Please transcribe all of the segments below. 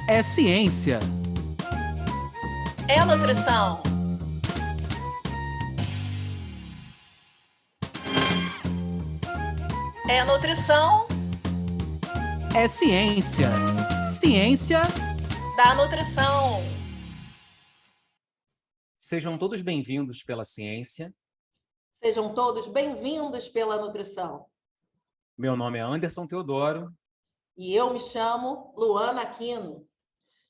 É ciência. É nutrição. É nutrição É ciência. Ciência da nutrição. Sejam todos bem-vindos pela ciência. Sejam todos bem-vindos pela nutrição. Meu nome é Anderson Teodoro. E eu me chamo Luana Aquino.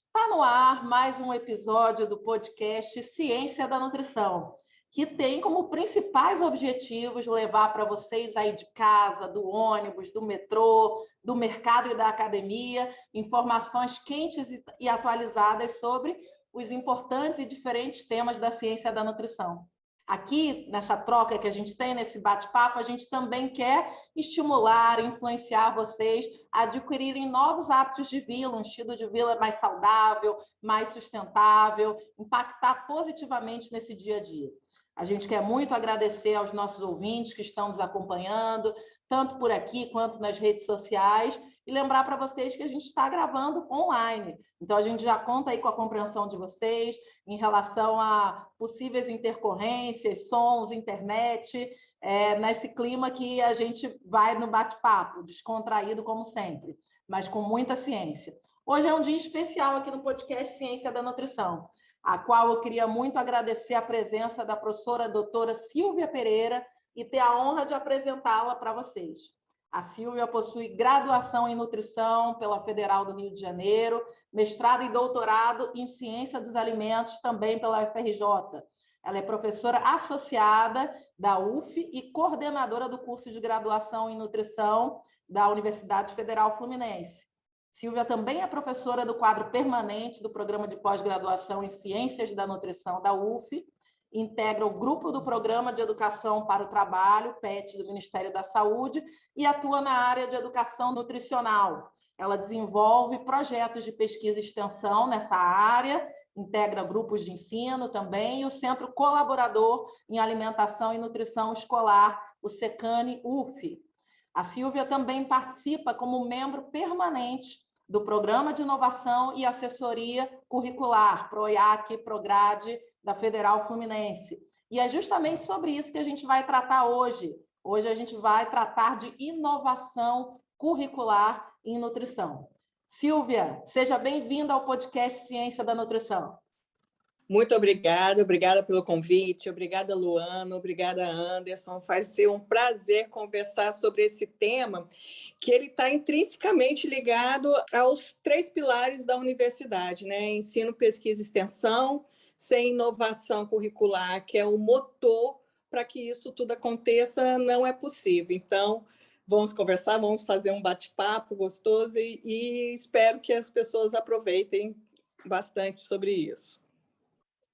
Está no ar mais um episódio do podcast Ciência da Nutrição, que tem como principais objetivos levar para vocês aí de casa, do ônibus, do metrô, do mercado e da academia, informações quentes e atualizadas sobre os importantes e diferentes temas da ciência da nutrição. Aqui, nessa troca que a gente tem, nesse bate-papo, a gente também quer estimular, influenciar vocês a adquirirem novos hábitos de vida, um estilo de vida mais saudável, mais sustentável, impactar positivamente nesse dia a dia. A gente quer muito agradecer aos nossos ouvintes que estão nos acompanhando, tanto por aqui quanto nas redes sociais, e lembrar para vocês que a gente está gravando online. Então, a gente já conta aí com a compreensão de vocês em relação a possíveis intercorrências, sons, internet, nesse clima que a gente vai no bate-papo, descontraído como sempre, mas com muita ciência. Hoje é um dia especial aqui no podcast Ciência da Nutrição, a qual eu queria muito agradecer a presença da professora doutora Silvia Pereira e ter a honra de apresentá-la para vocês. A Silvia possui graduação em nutrição pela Federal do Rio de Janeiro, mestrado e doutorado em ciência dos alimentos também pela UFRJ. Ela é professora associada da UF e coordenadora do curso de graduação em nutrição da Universidade Federal Fluminense. Silvia também é professora do quadro permanente do programa de pós-graduação em Ciências da Nutrição da UF, integra o grupo do Programa de Educação para o Trabalho, PET, do Ministério da Saúde, e atua na área de educação nutricional. Ela desenvolve projetos de pesquisa e extensão nessa área, integra grupos de ensino também, e o Centro Colaborador em Alimentação e Nutrição Escolar, o SECANI-UF. A Silvia também participa como membro permanente do Programa de Inovação e Assessoria Curricular, PROIAC, PROGRADE, da Federal Fluminense. E é justamente sobre isso que a gente vai tratar hoje. Hoje a gente vai tratar de inovação curricular em nutrição. Silvia, seja bem-vinda ao podcast Ciência da Nutrição. Muito obrigada pelo convite, obrigada, Luana, obrigada, Anderson. Vai ser um prazer conversar sobre esse tema, que ele está intrinsecamente ligado aos 3 pilares da universidade, né? Ensino, pesquisa e extensão, sem inovação curricular, que é o motor para que isso tudo aconteça, não é possível. Então, vamos conversar, vamos fazer um bate-papo gostoso e espero que as pessoas aproveitem bastante sobre isso.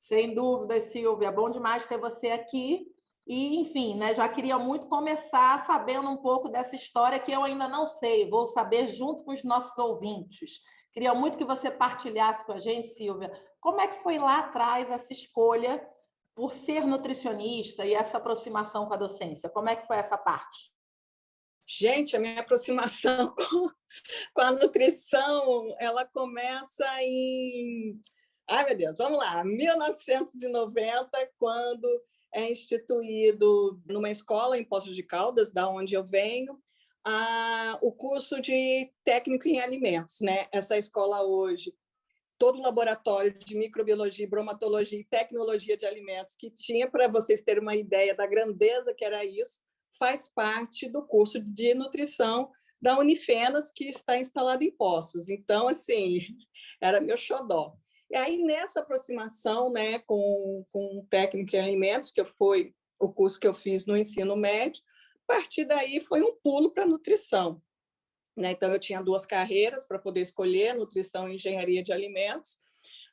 Sem dúvida, Silvia, é bom demais ter você aqui. E, enfim, né, já queria muito começar sabendo um pouco dessa história que eu ainda não sei, vou saber junto com os nossos ouvintes. Queria muito que você partilhasse com a gente, Silvia, como é que foi lá atrás essa escolha por ser nutricionista e essa aproximação com a docência? Como é que foi essa parte? Gente, a minha aproximação com a nutrição, ela começa em... Ai, meu Deus, vamos lá. 1990, quando é instituído numa escola em Poços de Caldas, da onde eu venho, o curso de técnico em alimentos, né? Essa escola hoje, todo o laboratório de microbiologia, bromatologia e tecnologia de alimentos que tinha, para vocês terem uma ideia da grandeza que era isso, faz parte do curso de nutrição da Unifenas, que está instalado em Poços. Então, assim, era meu xodó. E aí, nessa aproximação, né, com o técnico em alimentos, que foi o curso que eu fiz no ensino médio, a partir daí foi um pulo para a nutrição. Né? Então, eu tinha 2 carreiras para poder escolher, nutrição e engenharia de alimentos.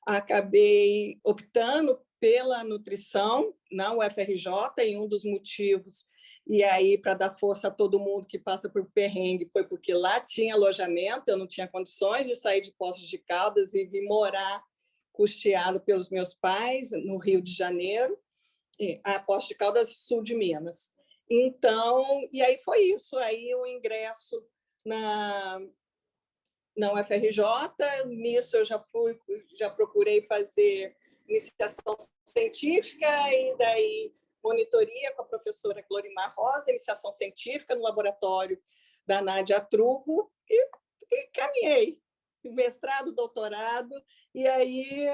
Acabei optando pela nutrição na UFRJ, e um dos motivos, e aí para dar força a todo mundo que passa por perrengue, foi porque lá tinha alojamento, eu não tinha condições de sair de Poços de Caldas e vir morar custeado pelos meus pais no Rio de Janeiro, a Poços de Caldas, sul de Minas. Então, e aí foi isso, aí o ingresso na UFRJ. Nisso eu já procurei fazer iniciação científica e daí monitoria com a professora Glorimar Rosa, iniciação científica no laboratório da Nádia Trugo e caminhei, mestrado, doutorado, e aí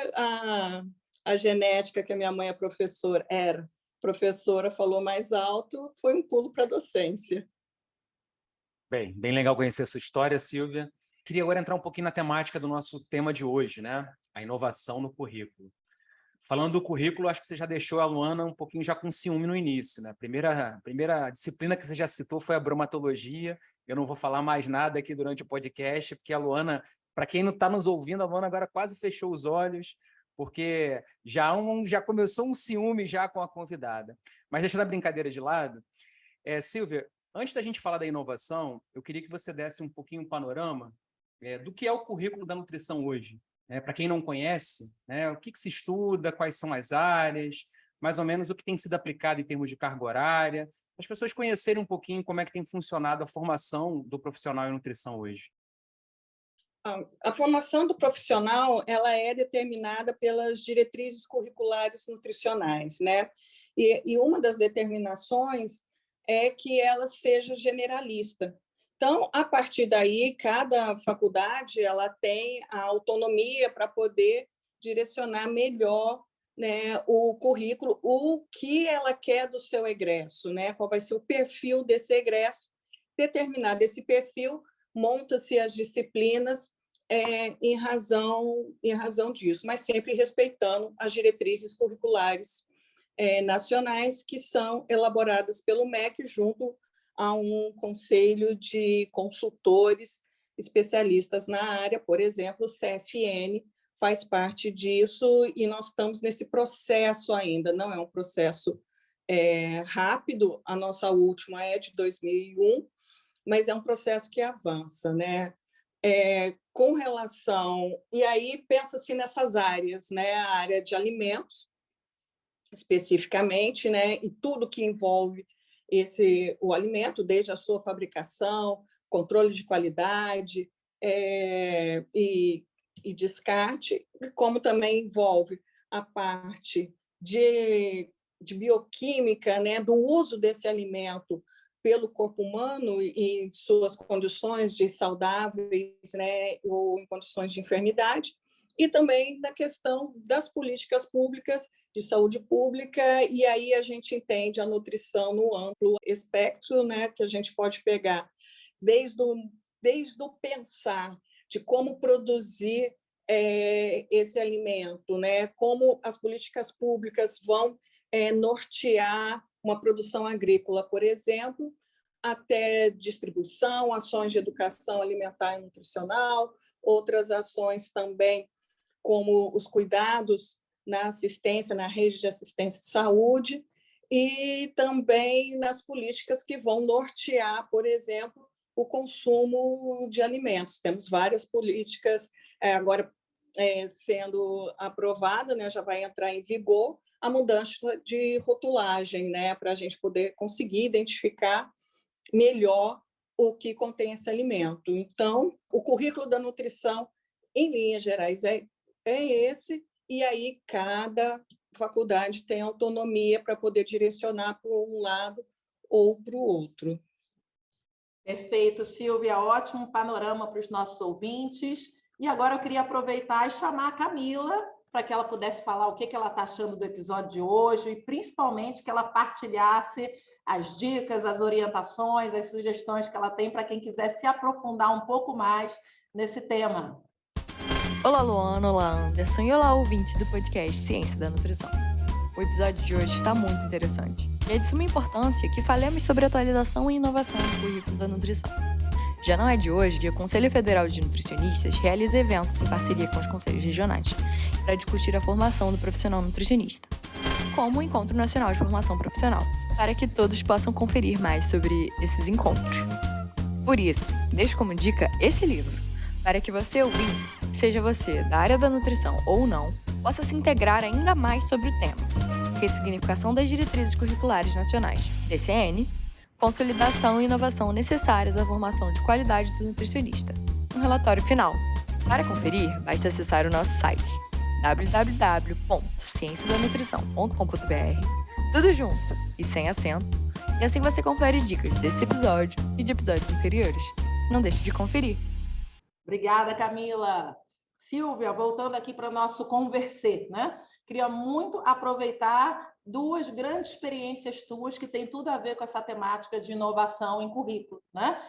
a genética, que a minha mãe era professora, falou mais alto, foi um pulo para a docência. Bem legal conhecer a sua história, Silvia. Queria agora entrar um pouquinho na temática do nosso tema de hoje, né? A inovação no currículo. Falando do currículo, acho que você já deixou a Luana um pouquinho já com ciúme no início, né? A primeira disciplina que você já citou foi a bromatologia. Eu não vou falar mais nada aqui durante o podcast, porque a Luana, para quem não está nos ouvindo, a Luana agora quase fechou os olhos, porque já começou um ciúme já com a convidada. Mas deixando a brincadeira de lado, Silvia, antes da gente falar da inovação, eu queria que você desse um pouquinho um panorama do que é o currículo da nutrição hoje. Para quem não conhece, o que se estuda, quais são as áreas, mais ou menos o que tem sido aplicado em termos de carga horária, para as pessoas conhecerem um pouquinho como é que tem funcionado a formação do profissional em nutrição hoje. A formação do profissional ela é determinada pelas diretrizes curriculares nutricionais, né? E uma das determinações é que ela seja generalista. Então, a partir daí, cada faculdade ela tem a autonomia para poder direcionar melhor, né, o currículo, o que ela quer do seu egresso, né? Qual vai ser o perfil desse egresso. Determinado esse perfil, monta-se as disciplinas em razão disso, mas sempre respeitando as diretrizes curriculares nacionais que são elaboradas pelo MEC junto a um conselho de consultores especialistas na área, por exemplo, o CFN faz parte disso e nós estamos nesse processo ainda, não é um processo rápido, a nossa última é de 2001, mas é um processo que avança, né? Com relação... E aí pensa-se nessas áreas, né? A área de alimentos, especificamente, né? E tudo que envolve o alimento, desde a sua fabricação, controle de qualidade e descarte, como também envolve a parte de bioquímica, né, do uso desse alimento pelo corpo humano e em suas condições de saudáveis, né, ou em condições de enfermidade, e também da questão das políticas públicas de saúde pública, e aí a gente entende a nutrição no amplo espectro, né, que a gente pode pegar desde o pensar de como produzir esse alimento, né, como as políticas públicas vão nortear uma produção agrícola, por exemplo, até distribuição, ações de educação alimentar e nutricional, outras ações também, como os cuidados na assistência, na rede de assistência de saúde, e também nas políticas que vão nortear, por exemplo, o consumo de alimentos. Temos várias políticas agora sendo aprovada, né, já vai entrar em vigor a mudança de rotulagem, né, para a gente poder conseguir identificar melhor o que contém esse alimento. Então, o currículo da nutrição, em linhas gerais, é esse, e aí cada faculdade tem autonomia para poder direcionar para um lado ou para o outro. Perfeito, Silvia, ótimo panorama para os nossos ouvintes. E agora eu queria aproveitar e chamar a Camila para que ela pudesse falar o que ela está achando do episódio de hoje e, principalmente, que ela partilhasse as dicas, as orientações, as sugestões que ela tem para quem quiser se aprofundar um pouco mais nesse tema. Olá, Luana, olá, Anderson e olá, ouvintes do podcast Ciência da Nutrição. O episódio de hoje está muito interessante e é de suma importância que falemos sobre atualização e inovação no currículo da nutrição. Já não é de hoje que o Conselho Federal de Nutricionistas realiza eventos em parceria com os conselhos regionais para discutir a formação do profissional nutricionista, como o Encontro Nacional de Formação Profissional, para que todos possam conferir mais sobre esses encontros. Por isso, deixo como dica esse livro, para que você, ouvinte, seja você da área da nutrição ou não, possa se integrar ainda mais sobre o tema. Ressignificação das diretrizes curriculares nacionais, DCN, consolidação e inovação necessárias à formação de qualidade do nutricionista, um relatório final. Para conferir, basta acessar o nosso site www.cienciadanutrição.com.br, tudo junto e sem acento, e assim você confere dicas desse episódio e de episódios anteriores. Não deixe de conferir. Obrigada, Camila. Silvia, voltando aqui para o nosso conversê, né? Queria muito aproveitar duas grandes experiências tuas que têm tudo a ver com essa temática de inovação em currículo, né?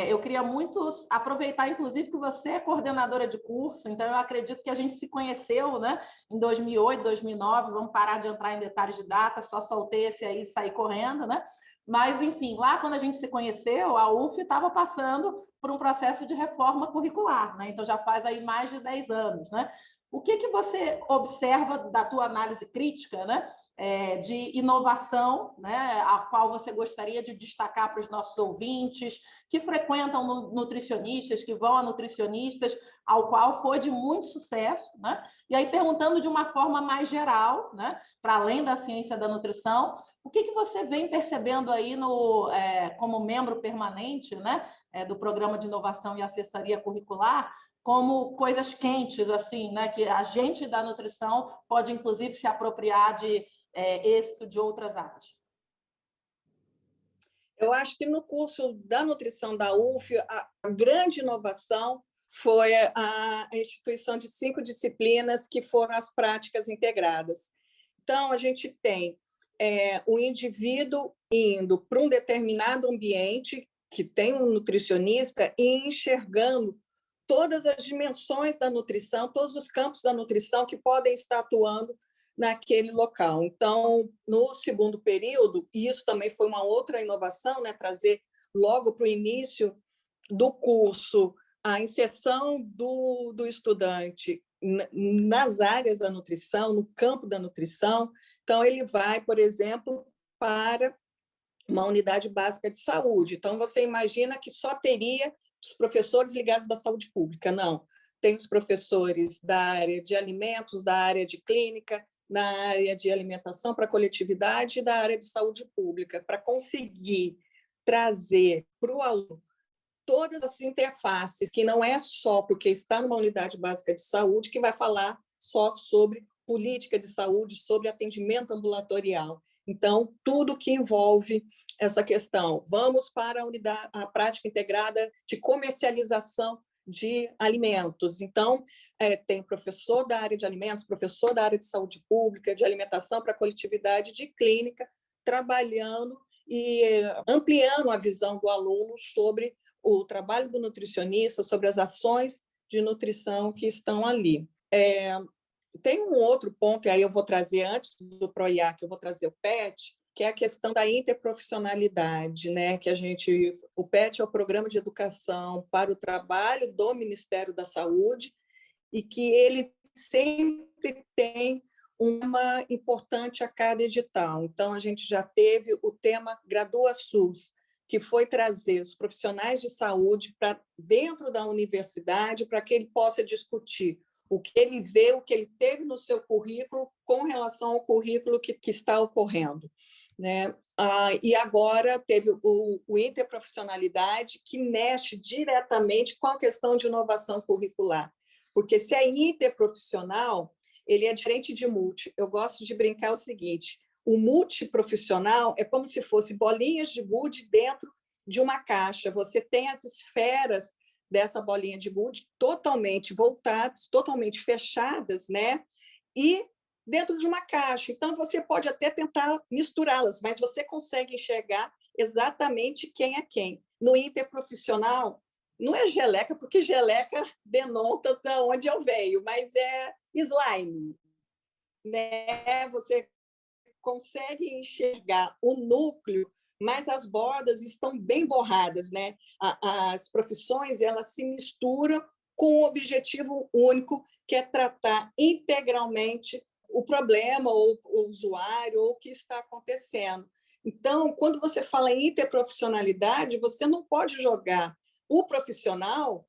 Eu queria muito aproveitar, inclusive, que você é coordenadora de curso, então eu acredito que a gente se conheceu, né, em 2008, 2009, vamos parar de entrar em detalhes de data, só soltei esse aí e saí correndo, né? Mas, enfim, lá quando a gente se conheceu, a UF estava passando por um processo de reforma curricular, né? Então já faz aí mais de 10 anos, né? O que você observa da tua análise crítica, né? De inovação, né, a qual você gostaria de destacar para os nossos ouvintes, que frequentam nutricionistas, que vão a nutricionistas, ao qual foi de muito sucesso, né? E aí, perguntando de uma forma mais geral, né, para além da ciência da nutrição, o que você vem percebendo aí como membro permanente, né, do Programa de Inovação e Assessoria Curricular, como coisas quentes, assim, né, que a gente da nutrição pode, inclusive, se apropriar de êxito de outras áreas? Eu acho que no curso da nutrição da UF, a grande inovação foi a instituição de 5 disciplinas que foram as práticas integradas. Então, a gente tem o indivíduo indo para um determinado ambiente que tem um nutricionista e enxergando todas as dimensões da nutrição, todos os campos da nutrição que podem estar atuando naquele local. Então, no segundo período, e isso também foi uma outra inovação, né, trazer logo para o início do curso a inserção do estudante nas áreas da nutrição, no campo da nutrição. Então, ele vai, por exemplo, para uma unidade básica de saúde. Então, você imagina que só teria os professores ligados da saúde pública. Não, tem os professores da área de alimentos, da área de clínica, na área de alimentação para a coletividade e da área de saúde pública, para conseguir trazer para o aluno todas as interfaces, que não é só porque está numa unidade básica de saúde que vai falar só sobre política de saúde, sobre atendimento ambulatorial. Então, tudo que envolve essa questão. Vamos para a prática integrada de comercialização de alimentos. Então, tem professor da área de alimentos, professor da área de saúde pública, de alimentação para a coletividade, de clínica, trabalhando e ampliando a visão do aluno sobre o trabalho do nutricionista, sobre as ações de nutrição que estão ali. Tem um outro ponto, e aí eu vou trazer, antes do PROIAC, eu vou trazer o PET, que é a questão da interprofissionalidade, né? O PET é o Programa de Educação para o Trabalho do Ministério da Saúde, e que ele sempre tem um tema importante a cada edital. Então, a gente já teve o tema Gradua SUS, que foi trazer os profissionais de saúde para dentro da universidade para que ele possa discutir o que ele vê, o que ele teve no seu currículo com relação ao currículo que está ocorrendo, né? E agora teve o interprofissionalidade, que mexe diretamente com a questão de inovação curricular. Porque se é interprofissional, ele é diferente de multi. Eu gosto de brincar o seguinte: o multiprofissional é como se fosse bolinhas de gude dentro de uma caixa. Você tem as esferas dessa bolinha de gude totalmente voltadas, totalmente fechadas, né? E dentro de uma caixa. Então, você pode até tentar misturá-las, mas você consegue enxergar exatamente quem é quem. No interprofissional, não é geleca, porque geleca denota de onde eu venho, mas é slime, né? Você consegue enxergar o núcleo, mas as bordas estão bem borradas, né? As profissões, elas se misturam com um objetivo único, que é tratar integralmente o problema, ou o usuário, ou o que está acontecendo. Então, quando você fala em interprofissionalidade, você não pode jogar o profissional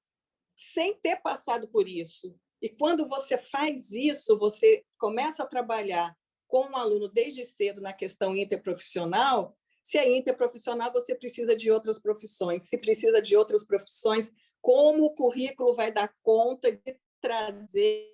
sem ter passado por isso. E quando você faz isso, você começa a trabalhar com um aluno desde cedo na questão interprofissional. Se é interprofissional, você precisa de outras profissões. Se precisa de outras profissões, como o currículo vai dar conta de trazer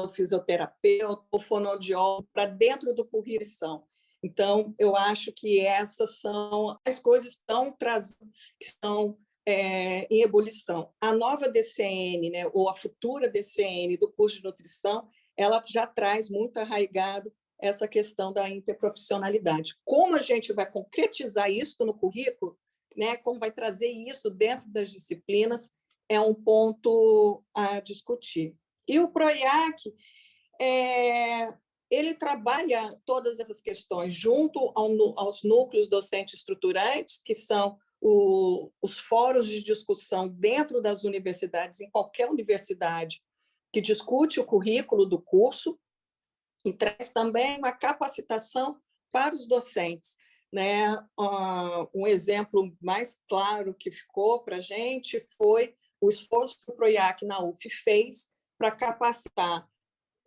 o fisioterapeuta, o fonoaudiólogo para dentro do currículo. Então, eu acho que essas são as coisas que estão em ebulição. A nova DCN, né, ou a futura DCN do curso de nutrição, ela já traz muito arraigado essa questão da interprofissionalidade. Como a gente vai concretizar isso no currículo, né, como vai trazer isso dentro das disciplinas, é um ponto a discutir. E o PROIAC, ele trabalha todas essas questões junto aos núcleos docentes estruturantes, que são os fóruns de discussão dentro das universidades, em qualquer universidade, que discute o currículo do curso, e traz também uma capacitação para os docentes. Né? Um exemplo mais claro que ficou para a gente foi o esforço que o PROIAC na UF fez para capacitar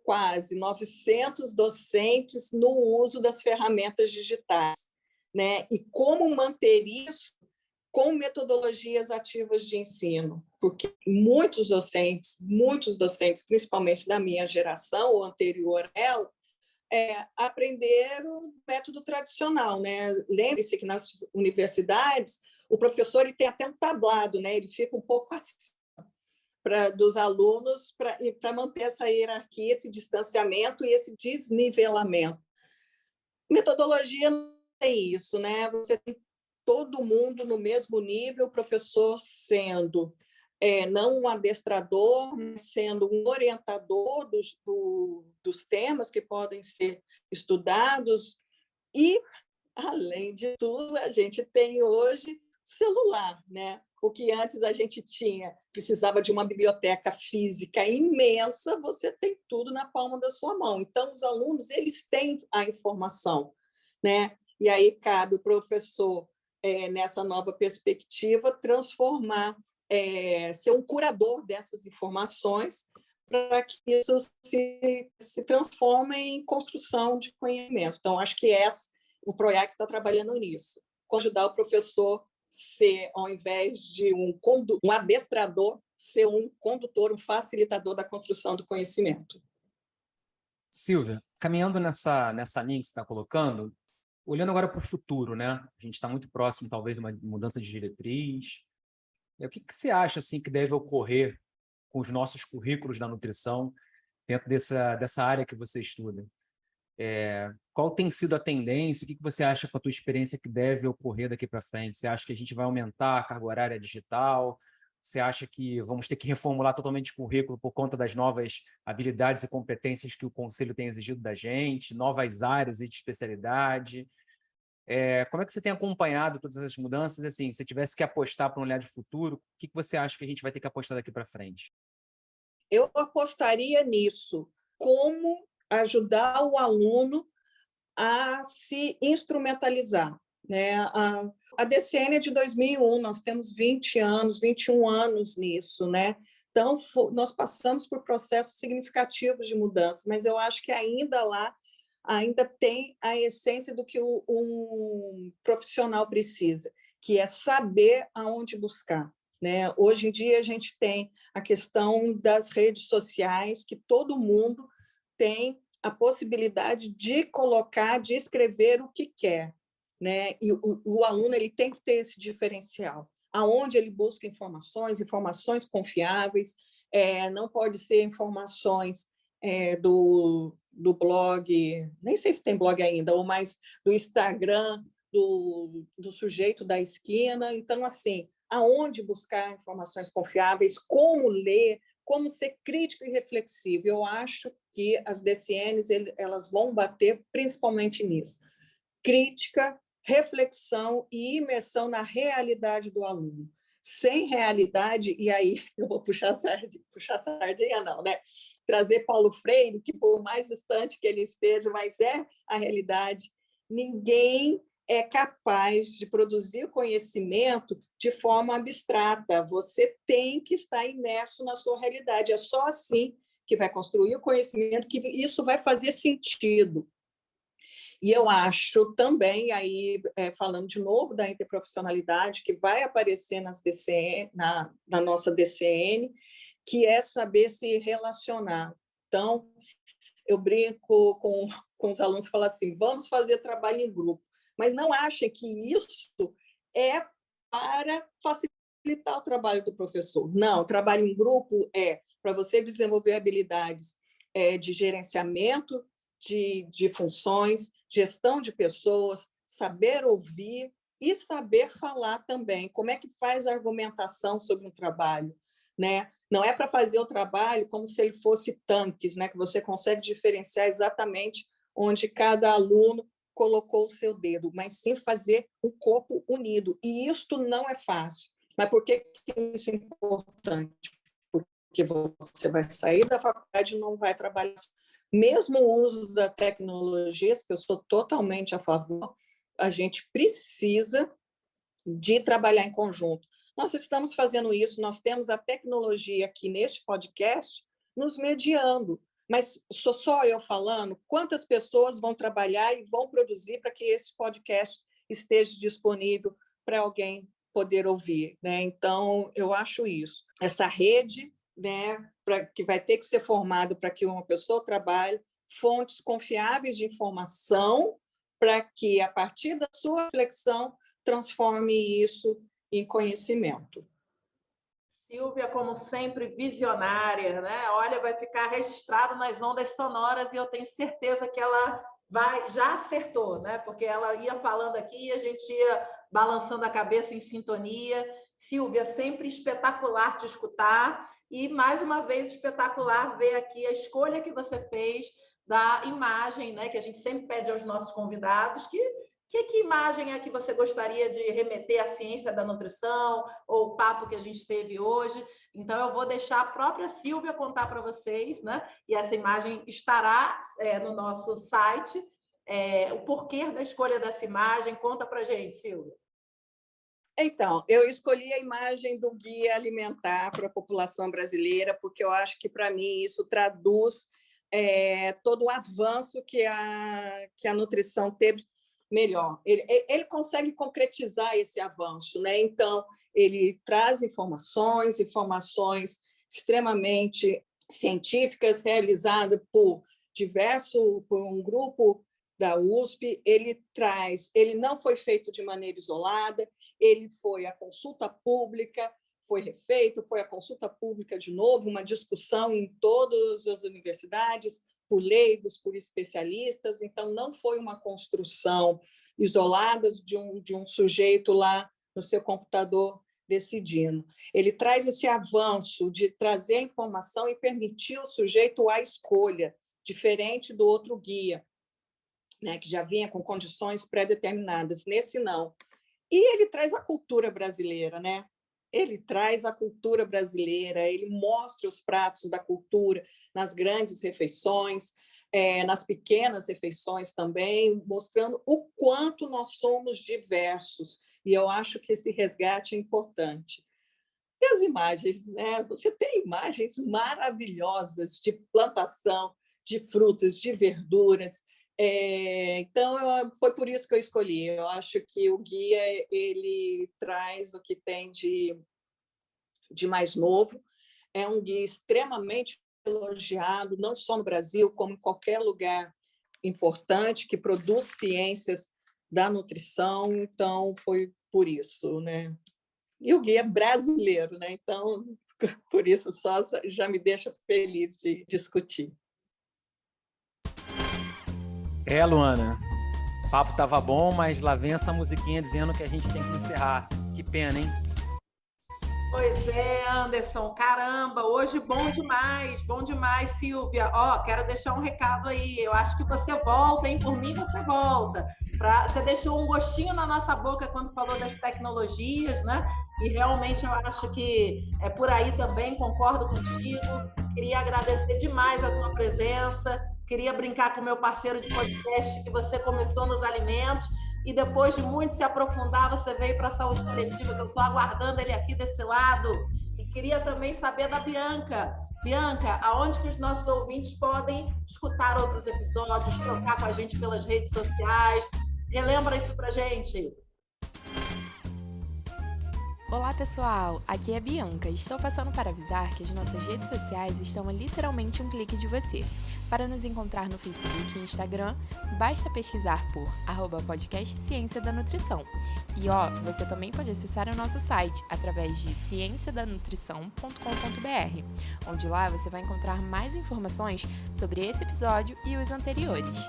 quase 900 docentes no uso das ferramentas digitais, né? E como manter isso com metodologias ativas de ensino, porque muitos docentes, principalmente da minha geração ou anterior a ela, aprenderam o método tradicional, né? Lembre-se que nas universidades o professor ele tem até um tablado, né? Ele fica um pouco acima dos alunos para manter essa hierarquia, esse distanciamento e esse desnivelamento. Metodologia não tem isso, né? Você tem todo mundo no mesmo nível, o professor sendo não um adestrador, mas sendo um orientador dos temas que podem ser estudados. E, além de tudo, a gente tem hoje celular, né? O que antes a gente precisava de uma biblioteca física imensa, você tem tudo na palma da sua mão. Então, os alunos eles têm a informação, né? E aí cabe o professor, nessa nova perspectiva, transformar, ser um curador dessas informações para que isso se transforme em construção de conhecimento. Então, acho que o PROIAC está trabalhando nisso, ajudar o professor ser, ao invés de um adestrador, ser um condutor, um facilitador da construção do conhecimento. Silvia, caminhando nessa linha que você está colocando, olhando agora para o futuro, né? A gente está muito próximo, talvez, de uma mudança de diretriz. O que você acha assim, que deve ocorrer com os nossos currículos da nutrição dentro dessa área que você estuda? Qual tem sido a tendência? O que você acha, com a tua experiência, que deve ocorrer daqui para frente? Você acha que a gente vai aumentar a carga horária digital? Você acha que vamos ter que reformular totalmente o currículo por conta das novas habilidades e competências que o Conselho tem exigido da gente, novas áreas de especialidade? Como é que você tem acompanhado todas essas mudanças? Assim, se tivesse que apostar para um olhar de futuro, o que você acha que a gente vai ter que apostar daqui para frente? Eu apostaria nisso, como ajudar o aluno a se instrumentalizar, né? A DCN é de 2001, nós temos 21 anos nisso, né? Então, nós passamos por processos significativos de mudança, mas eu acho que ainda tem a essência do que um profissional precisa, que é saber aonde buscar, né? Hoje em dia, a gente tem a questão das redes sociais, que todo mundo tem a possibilidade de colocar, de escrever o que quer, né? E o aluno ele tem que ter esse diferencial, aonde ele busca informações confiáveis, não pode ser informações do blog, nem sei se tem blog ainda, ou mais do Instagram, do sujeito da esquina. Então, assim, aonde buscar informações confiáveis, como ler, como ser crítico e reflexivo. Eu acho que as DCNs elas vão bater principalmente nisso. Crítica, reflexão e imersão na realidade do aluno. Sem realidade, e aí eu vou puxar sardinha não, né? Trazer Paulo Freire, que por mais distante que ele esteja, mas é a realidade. Ninguém é capaz de produzir conhecimento de forma abstrata. Você tem que estar imerso na sua realidade. É só assim que vai construir o conhecimento, que isso vai fazer sentido. E eu acho também, aí falando de novo da interprofissionalidade, que vai aparecer nas DCN, na nossa DCN, que é saber se relacionar. Então, eu brinco com os alunos e falo assim, vamos fazer trabalho em grupo, mas não achem que isso é para facilitar o trabalho do professor. Não, trabalho em grupo é para você desenvolver habilidades de gerenciamento de funções, gestão de pessoas, saber ouvir e saber falar também. Como é que faz a argumentação sobre um trabalho? Né? Não é para fazer o trabalho como se ele fosse tanques, né? Que você consegue diferenciar exatamente onde cada aluno colocou o seu dedo, mas sim fazer um corpo unido. E isto não é fácil. Mas por que isso é importante? Porque você vai sair da faculdade e não vai trabalhar. Mesmo o uso da tecnologia, que eu sou totalmente a favor, a gente precisa de trabalhar em conjunto. Nós estamos fazendo isso, nós temos a tecnologia aqui neste podcast nos mediando, mas sou só eu falando quantas pessoas vão trabalhar e vão produzir para que esse podcast esteja disponível para alguém poder ouvir, né? Então, eu acho isso. Essa rede, né, que vai ter que ser formada para que uma pessoa trabalhe, fontes confiáveis de informação, para que, a partir da sua reflexão, transforme isso em conhecimento. Silvia, como sempre, visionária, né? Olha, vai ficar registrado nas ondas sonoras e eu tenho certeza que ela já acertou, né? Porque ela ia falando aqui e a gente ia balançando a cabeça em sintonia. Silvia, sempre espetacular te escutar e, mais uma vez, espetacular ver aqui a escolha que você fez da imagem, né? Que a gente sempre pede aos nossos convidados que imagem é que você gostaria de remeter à ciência da nutrição ou o papo que a gente teve hoje? Então, eu vou deixar a própria Silvia contar para vocês, né? E essa imagem estará no nosso site. O porquê da escolha dessa imagem, conta para a gente, Silvia. Então, eu escolhi a imagem do guia alimentar para a população brasileira, porque eu acho que, para mim, isso traduz todo o avanço que a nutrição teve melhor. Ele consegue concretizar esse avanço, né? Então, ele traz informações extremamente científicas, realizadas por um grupo da USP. Ele não foi feito de maneira isolada, ele foi a consulta pública, foi refeito, foi a consulta pública de novo, uma discussão em todas as universidades, por leigos, por especialistas, então não foi uma construção isolada de um sujeito lá no seu computador decidindo. Ele traz esse avanço de trazer a informação e permitir ao sujeito a escolha, diferente do outro guia, né, que já vinha com condições pré-determinadas. Nesse não. E ele traz a cultura brasileira, né? Ele traz a cultura brasileira, ele mostra os pratos da cultura nas grandes refeições, nas pequenas refeições também, mostrando o quanto nós somos diversos. E eu acho que esse resgate é importante. E as imagens, né? Você tem imagens maravilhosas de plantação, de frutas, de verduras. Então, foi por isso que eu escolhi. Eu acho que o guia ele traz o que tem de mais novo. É um guia extremamente elogiado, não só no Brasil, como em qualquer lugar importante que produz ciências da nutrição. Então, foi por isso, né? E o guia é brasileiro, né? Então, por isso só já me deixa feliz de discutir. Luana, o papo estava bom, mas lá vem essa musiquinha dizendo que a gente tem que encerrar. Que pena, hein? Pois é, Anderson, caramba, hoje bom demais, Silvia. Quero deixar um recado aí, eu acho que você volta, hein? Por mim, você volta. Você deixou um gostinho na nossa boca quando falou das tecnologias, né? E realmente eu acho que é por aí também, concordo contigo. Queria agradecer demais a tua presença. Queria brincar com o meu parceiro de podcast, que você começou nos alimentos e depois de muito se aprofundar, você veio para a saúde coletiva, que eu estou aguardando ele aqui desse lado. E queria também saber da Bianca. Bianca, aonde que os nossos ouvintes podem escutar outros episódios, trocar com a gente pelas redes sociais? Relembra isso pra gente. Olá pessoal, aqui é a Bianca e estou passando para avisar que as nossas redes sociais estão a literalmente um clique de você. Para nos encontrar no Facebook e Instagram, basta pesquisar por @podcast Ciência da Nutrição. E você também pode acessar o nosso site através de cienciadanutrição.com.br, onde lá você vai encontrar mais informações sobre esse episódio e os anteriores.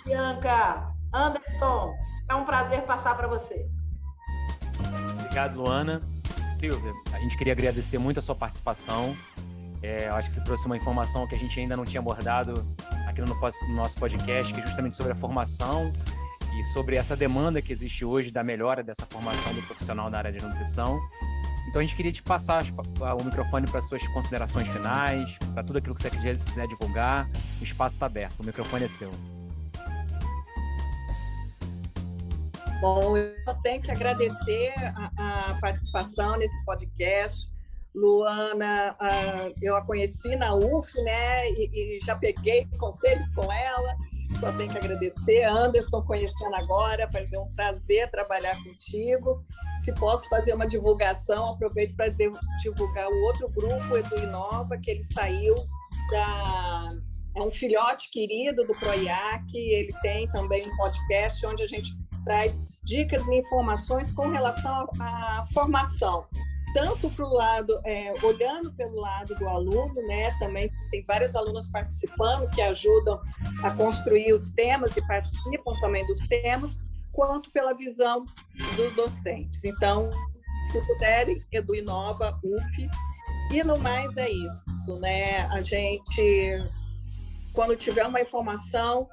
Bianca, Anderson, é um prazer passar para você. Obrigado, Luana. Silvia, a gente queria agradecer muito a sua participação. Eu acho que você trouxe uma informação que a gente ainda não tinha abordado aqui no nosso podcast, que é justamente sobre a formação e sobre essa demanda que existe hoje da melhora dessa formação do profissional na área de nutrição. Então, a gente queria te passar o microfone para suas considerações finais, para tudo aquilo que você quiser divulgar. O espaço está aberto, o microfone é seu. Bom, eu tenho que agradecer a participação nesse podcast. Luana, eu a conheci na UF, né? E já peguei conselhos com ela. Só tenho que agradecer. Anderson, conhecendo agora, vai ser um prazer trabalhar contigo. Se posso fazer uma divulgação, aproveito para divulgar o outro grupo, Edu Inova, que ele saiu é um filhote querido do PROIAC. Ele tem também um podcast onde a gente traz dicas e informações com relação à formação, tanto para o lado, olhando pelo lado do aluno, né? Também tem várias alunas participando que ajudam a construir os temas e participam também dos temas, quanto pela visão dos docentes. Então, se puderem, Edu Inova, UF. E no mais é isso, né? A gente, quando tiver uma informação,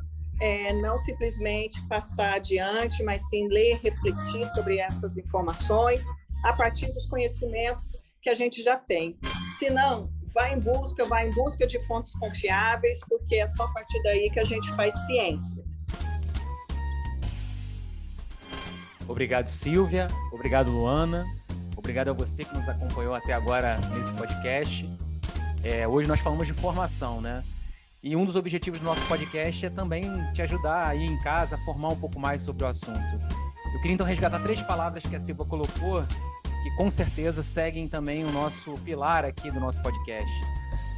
não simplesmente passar adiante, mas sim ler, refletir sobre essas informações a partir dos conhecimentos que a gente já tem. Se não, vai em busca de fontes confiáveis, porque é só a partir daí que a gente faz ciência. Obrigado, Silvia. Obrigado, Luana. Obrigado a você que nos acompanhou até agora nesse podcast. Hoje nós falamos de formação, né? E um dos objetivos do nosso podcast é também te ajudar aí em casa a formar um pouco mais sobre o assunto. Eu queria então resgatar 3 palavras que a Silvia colocou, que com certeza seguem também o nosso pilar aqui do nosso podcast.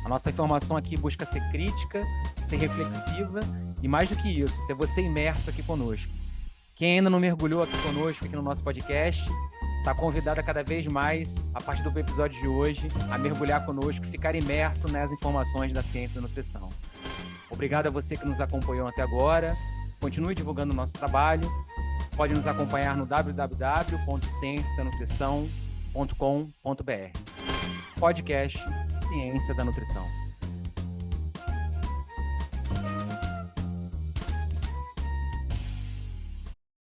A nossa informação aqui busca ser crítica, ser reflexiva e, mais do que isso, ter você imerso aqui conosco. Quem ainda não mergulhou aqui conosco, aqui no nosso podcast, está convidado cada vez mais, a partir do episódio de hoje, a mergulhar conosco e ficar imerso nas informações da ciência da nutrição. Obrigado a você que nos acompanhou até agora. Continue divulgando o nosso trabalho. Pode nos acompanhar no www.cienciadanutrição.com.br. Podcast Ciência da Nutrição.